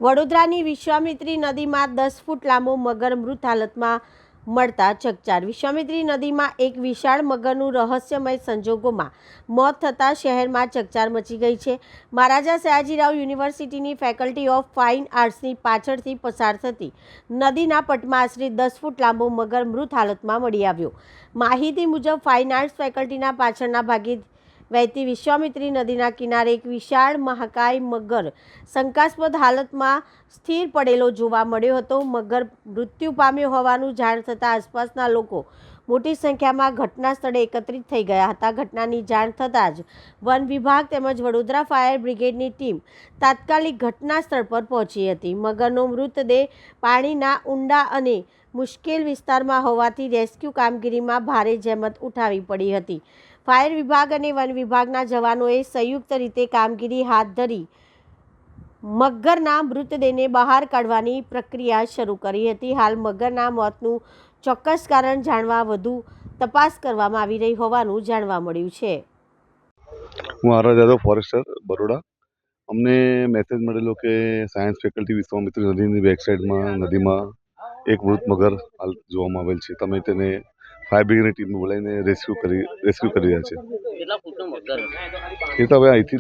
વડોદરાની વિશ્વામિત્રી નદીમાં 10 ફૂટ લાંબો મગર મૃત હાલતમાં મળતા ચકચાર. વિશ્વામિત્રી નદીમાં એક વિશાળ મગરનું રહસ્યમય સંજોગોમાં મોત થતાં શહેરમાં ચકચાર મચી ગઈ છે. મહારાજા સયાજીરાવ યુનિવર્સિટીની ફેકલ્ટી ઓફ ફાઇન આર્ટ્સની પાછળથી પસાર થતી નદીના પટમાં આશરે 10 ફૂટ લાંબો મગર મૃત હાલતમાં મળી આવ્યો. માહિતી મુજબ ફાઇન આર્ટ્સ ફેકલ્ટીના પાછળના ભાગે વહેતી વિશ્વામિત્રી નદીના કિનારે એક વિશાળ મહાકાય મગર શંકાસ્પદ હાલતમાં સ્થિર પડેલો જોવા મળ્યો હતો. મગર મૃત્યુ પામ્યો હોવાનું જાણ થતાં આસપાસના લોકો મોટી સંખ્યામાં ઘટના સ્થળે એકત્રિત થઈ ગયા હતા. ઘટનાની જાણ થતાં જ વન વિભાગ તેમજ વડોદરા ફાયર બ્રિગેડની ટીમ તાત્કાલિક ઘટના સ્થળ પર પહોંચી હતી. મગરનો મૃતદેહ પાણીના ઊંડા અને મુશ્કેલ વિસ્તારમાં હોવાથી રેસ્ક્યુ કામગીરીમાં ભારે જહેમત ઉઠાવવી પડી હતી. ફાયર વિભાગ અને વન વિભાગના જવાનોએ સંયુક્ત રીતે કામગીરી હાથ ધરી મગરના મૃતદેહને બહાર કાઢવાની પ્રક્રિયા શરૂ કરી હતી. હાલ મગરના મોતનું ચોક્કસ કારણ જાણવા વધુ તપાસ કરવામાં આવી રહી હોવાનું જાણવા મળ્યું છે. હું આર યાદવ, ફોરેસ્ટર, બરોડા. અમને મેસેજ મળેલો કે સાયન્સ ફેકલ્ટી વિશ્વામિત્રી નદીની બેક સાઈડમાં નદીમાં એક મૃત મગર હાલ જોવામાં આવેલ છે. તમે તેને ફાયર બ્રિગેડની ટીમ બોલાવીને રેસ્ક્યુ કરી રહ્યા છે. એ તો હવે અહીંથી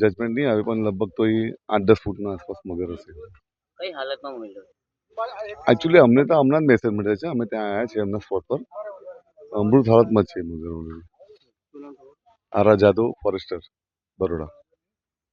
જજમેન્ટ નહીં આવે, પણ લગભગ તો એ 8-10 ફૂટના આસપાસ મગર હશે. કઈ હાલતમાં મળ્યો? એકચ્યુઅલી અમને તો હમણાં જ મેસેજ મળ્યા છે. અમે ત્યાં આવ્યા છીએ એમના સ્પોટ પર. મૃત હાલતમાં જ છે મગર. R Yadav, forester, Baroda.